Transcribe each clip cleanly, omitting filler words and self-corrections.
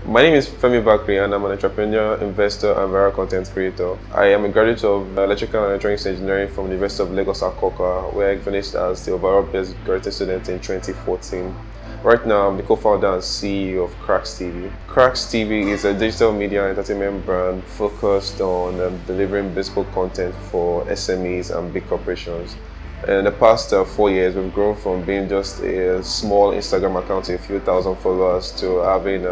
My name is Femi Bakre and I'm an entrepreneur, investor and viral content creator. I am a graduate of electrical and electronics engineering from the University of Lagos Akoka, where I finished as the overall best graduate student in 2014. Right now, I'm the co-founder and CEO of Kraks TV. Kraks TV is a digital media entertainment brand focused on delivering bespoke content for SMEs and big corporations. In the past 4 years, we've grown from being just a small Instagram account with a few thousand followers to having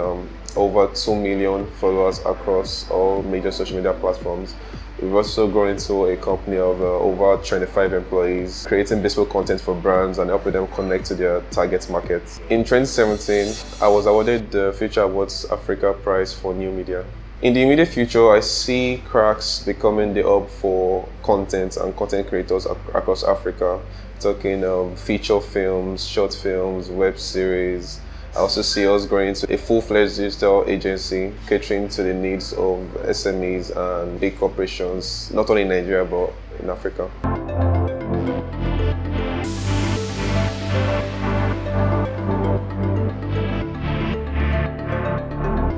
over 2 million followers across all major social media platforms. We've also grown into a company of over 25 employees, creating bespoke content for brands and helping them connect to their target market. In 2017, I was awarded the Future Awards Africa Prize for New Media. In the immediate future, I see Kraks becoming the hub for content and content creators across Africa, talking feature films, short films, web series. I also see us growing into a full-fledged digital agency catering to the needs of SMEs and big corporations, not only in Nigeria but in Africa.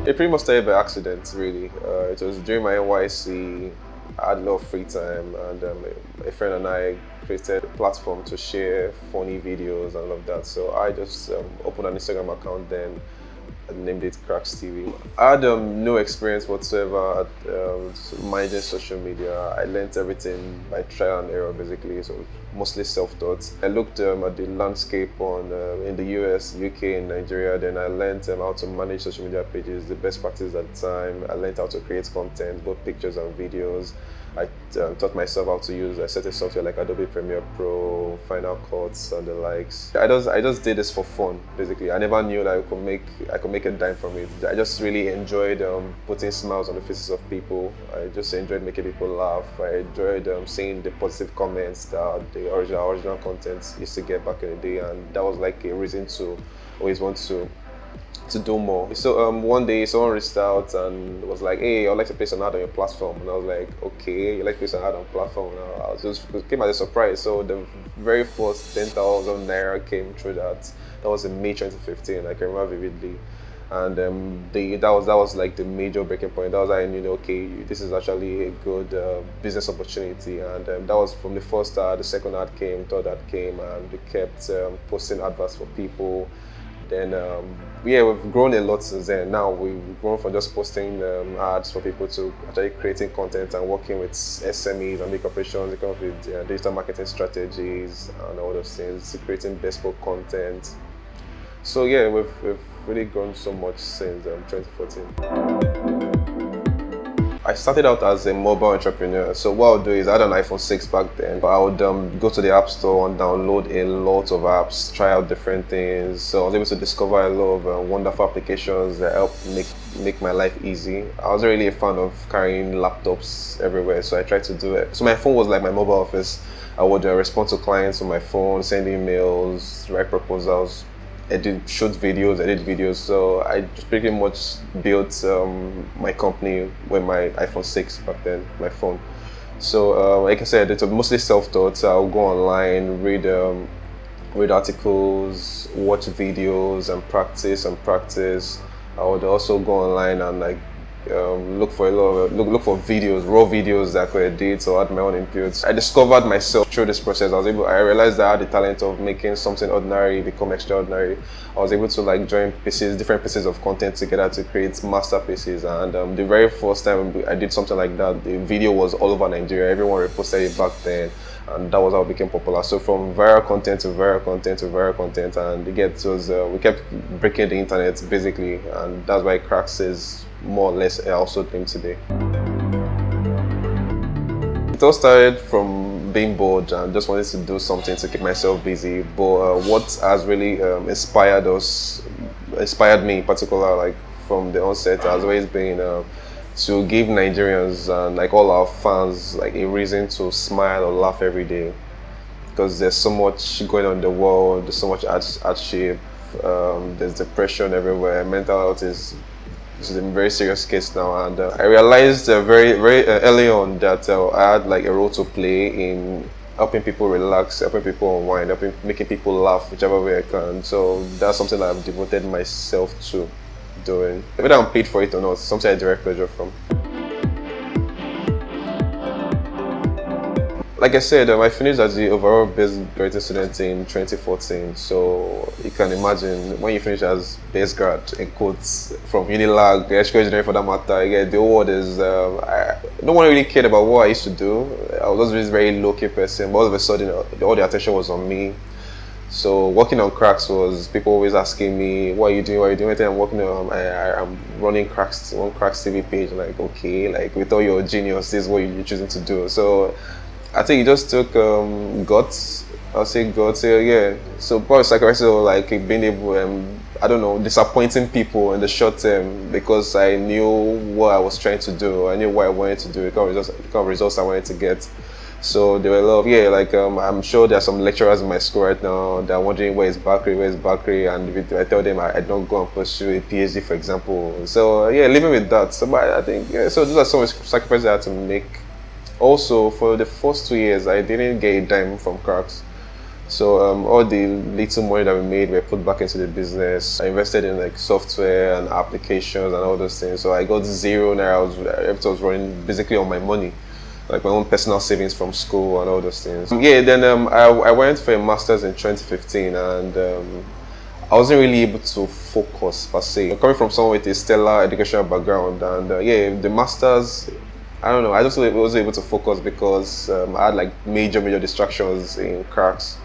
It pretty much started by accident, really. It was during my NYC. I had a lot of free time, and a friend and I created a platform to share funny videos and all of that. So I just opened an Instagram account then and named it Kraks TV. I had no experience whatsoever at managing social media. I learned everything by trial and error, basically, so mostly self-taught. I looked at the landscape in the US, UK, and Nigeria. Then I learned how to manage social media pages, the best practice at the time. I learned how to create content, both pictures and videos. I taught myself how to use certain software like Adobe Premiere Pro, Final Cuts, and the likes. I just did this for fun, basically. I never knew that I could make a dime from it. I just really enjoyed putting smiles on the faces of people. I just enjoyed making people laugh. I enjoyed seeing the positive comments that the original content used to get back in the day, and that was like a reason to always want to do more. So one day someone reached out and was like, "Hey, I'd like to place an ad on your platform." And I was like, "Okay, you like to place an ad on platform?" And it came as a surprise. So the very first 10,000 naira came through that. That was in May 2015. I can remember vividly. And that was like the major breaking point. That was how I knew, okay, this is actually a good business opportunity. And that was from the first ad. The second ad came, third ad came, and we kept posting adverts for people. Then we've grown a lot since then. Now we've grown from just posting ads for people to actually creating content and working with SMEs and big corporations, come up with digital marketing strategies and all those things, creating bespoke content. So yeah, we've really grown so much since 2014. I started out as a mobile entrepreneur. So what I would do is I had an iPhone 6 back then. I would go to the App Store and download a lot of apps, try out different things. So I was able to discover a lot of wonderful applications that helped make my life easy. I wasn't really a fan of carrying laptops everywhere, so I tried to do it. So my phone was like my mobile office. I would respond to clients on my phone, send emails, write proposals, shoot videos, edit videos. So I just pretty much built my company with my iPhone 6 back then, my phone. So like I said, it's mostly self-taught. So I'll go online, read articles, watch videos, and practice. I would also go online and look for videos, raw videos that I could edit or add my own inputs. I discovered myself through this process. I realized that I had the talent of making something ordinary become extraordinary. I was able to join different pieces of content together to create masterpieces. And the very first time I did something like that, the video was all over Nigeria. Everyone reposted it back then, and that was how it became popular. So from viral content to viral content to viral content, and we kept breaking the internet basically, and that's why Kraks is more or less a household name today. It all started from being bored and just wanted to do something to keep myself busy. But what has really inspired me in particular, from the onset, has always been to give Nigerians and all our fans a reason to smile or laugh every day. Because there's so much going on in the world, there's so much hardship, there's depression everywhere, mental health is a very serious case now, and I realized very early on that I had a role to play in helping people relax, helping people unwind, making people laugh whichever way I can. So that's something that I've devoted myself to doing. Whether I'm paid for it or not, it's something I derive pleasure from. Like I said, I finished as the overall best graduate student in 2014. So you can imagine when you finish as best grad in quotes from Unilag, electrical engineering for that matter, again, the whole world is. No one really cared about what I used to do. I was just a very low-key person, but all of a sudden, all the attention was on me. So working on Kraks was people always asking me, "What are you doing? What are you doing?" Every time I'm working on, I'm running Kraks TV page. I'm like, okay, like with all your genius, this is what you're choosing to do. So I think it just took guts. I'll say guts. Yeah. So probably sacrifices of like being able, I don't know, disappointing people in the short term because I knew what I was trying to do. I knew what I wanted to do. The kind of results I wanted to get. So there were a lot of I'm sure there are some lecturers in my school right now that are wondering where is Bakre, and if I tell them I don't go and pursue a PhD, for example. So living with that. So but I think so those are some sacrifices I had to make. Also, for the first 2 years, I didn't get a dime from Kraks. So all the little money that we made were put back into the business. I invested in like software and applications and all those things. So I got zero naira. Everything was running basically on my money, like my own personal savings from school and all those things. Then I went for a master's in 2015, and I wasn't really able to focus per se. Coming from someone with a stellar educational background, and the master's, I don't know, I just wasn't able to focus because I had like major distractions in Kraks.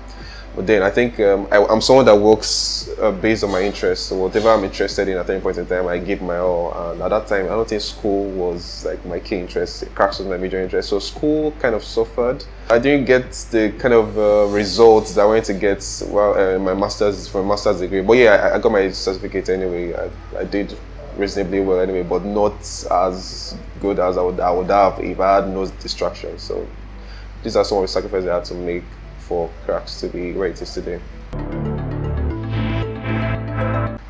But then I think I'm someone that works based on my interests. So whatever I'm interested in at any point in time, I give my all. And at that time, I don't think school was like my key interest. Kraks was my major interest. So school kind of suffered. I didn't get the kind of results that I wanted to get my for a master's degree. But I got my certificate anyway. I did reasonably well anyway, but not as good as I would have if I had no distractions. So these are some of the sacrifices I had to make for Kraks to be where it is today.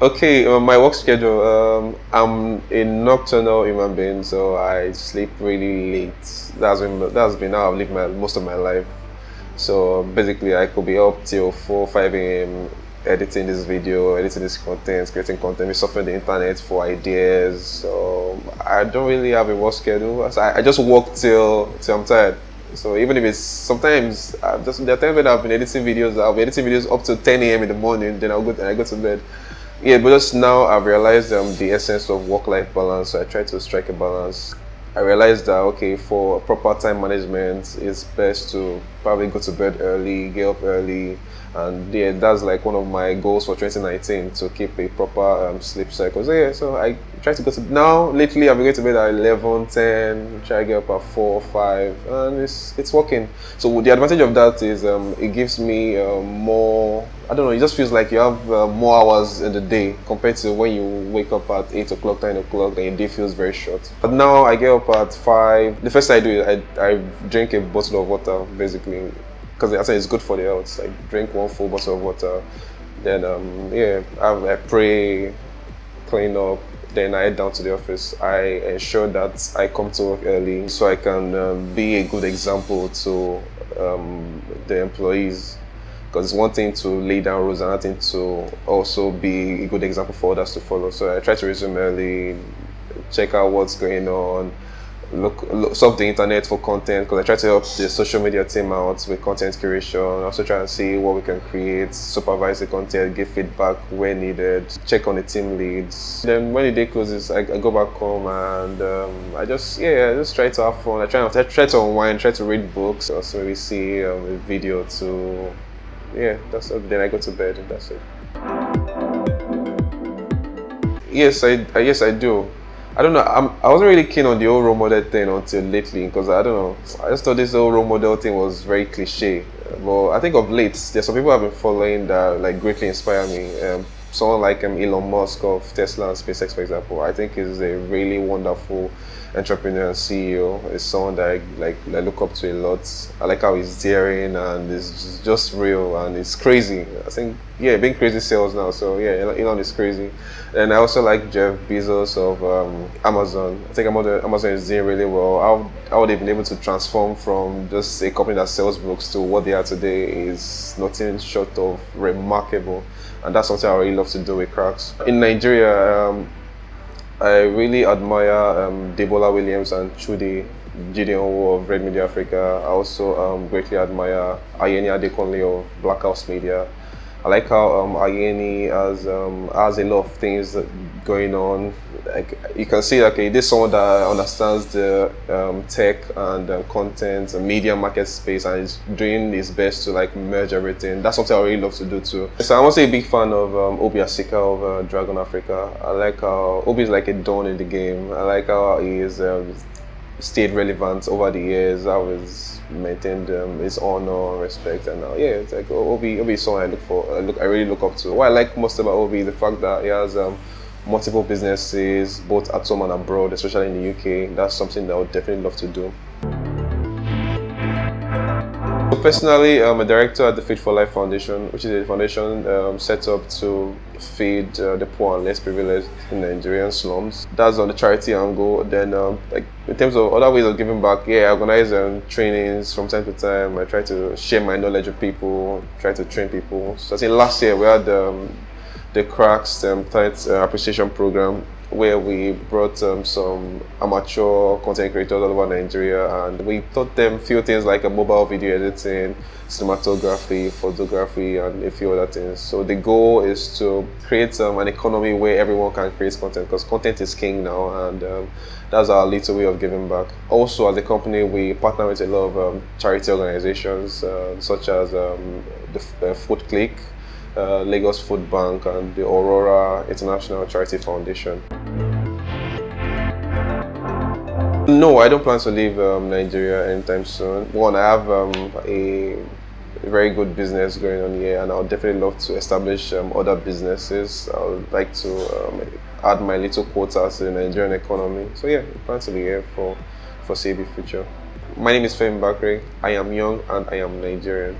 Okay, my work schedule. I'm a nocturnal human being, so I sleep really late. That's been how I've lived most of my life. So basically, I could be up till 4, 5 a.m. editing this video, editing this content, creating content, surfing the internet for ideas. So I don't really have a work schedule. I just work till I'm tired. So even if it's sometimes there are times when I've been editing videos, I'll be editing videos up to 10 a.m. in the morning, then I go to bed. But just now I've realized the essence of work-life balance, so I try to strike a balance. I realized that okay, for proper time management, it's best to probably go to bed early, get up early, and that's like one of my goals for 2019, to keep a proper sleep cycle. So I try to go to now. Lately, I've been going to bed at 11, 10. Try to get up at 4, 5, and it's working. So the advantage of that is it gives me more. I don't know. It just feels like you have more hours in the day compared to when you wake up at 8 o'clock, 9 o'clock, and your day feels very short. But now I get up at 5. The first thing I do is I drink a bottle of water, basically, because I think it's good for the health. I drink 1 full bottle of water, then I pray, clean up, then I head down to the office. I ensure that I come to work early so I can be a good example to the employees. Because it's one thing to lay down rules, another thing to also be a good example for others to follow. So I try to resume early, check out what's going on, look surf the internet for content, because I try to help the social media team out with content creation. Also try and see what we can create, supervise the content, give feedback where needed, check on the team leads. Then when the day closes, I go back home and I just try to have fun. I try to unwind, try to read books, also maybe see a video to that's it. Then I go to bed and that's it. Yes, I do. I don't know. I wasn't really keen on the whole role model thing until lately, because I don't know. I just thought this whole role model thing was very cliche. But I think of late, there's some people I've been following that like greatly inspire me. Someone like Elon Musk of Tesla and SpaceX, for example, I think is a really wonderful entrepreneur and CEO. Is someone that I look up to a lot. I like how he's daring and is just real and it's crazy. I think being crazy sells now. So Elon is crazy. And I also like Jeff Bezos of Amazon. I think Amazon is doing really well. How they've been able to transform from just a company that sells books to what they are today is nothing short of remarkable. And that's something I really love to do with Kraks. In Nigeria, I really admire Debola Williams and Chudi Gideon of Red Media Africa. I also greatly admire Ayeni Adekunle of Black House Media. I like how Ayeni has a lot of things going on. Like, you can see, like, this is someone that understands the tech and content and media market space, and is doing his best to like merge everything. That's something I really love to do too. So I'm also a big fan of Obi Asika of Dragon Africa. I like how Obi is like a dawn in the game. I like how he is stayed relevant over the years. How he's maintained his honor, respect, and yeah, it's like Obi is someone I really look up to. What I like most about Obi is the fact that he has multiple businesses, both at home and abroad, especially in the UK. That's something that I would definitely love to do. So personally, I'm a director at the Feed for Life Foundation, which is a foundation set up to feed the poor and less privileged in Nigerian slums. That's on the charity angle. Then, like in terms of other ways of giving back, yeah, I organize trainings from time to time. I try to share my knowledge with people, try to train people. So I think last year we had the Kraks Talent Appreciation Program, where we brought some amateur content creators all over Nigeria, and we taught them a few things like mobile video editing, cinematography, photography, and a few other things. So the goal is to create an economy where everyone can create content, because content is king now, and that's our little way of giving back. Also, as a company, we partner with a lot of charity organizations, such as the Food Click, Lagos Food Bank, and the Aurora International Charity Foundation. No, I don't plan to leave Nigeria anytime soon. One, I have a very good business going on here, and I would definitely love to establish other businesses. I would like to add my little quota to the Nigerian economy. So yeah, I plan to be here for foreseeable future. My name is Femi Bakre. I am young and I am Nigerian.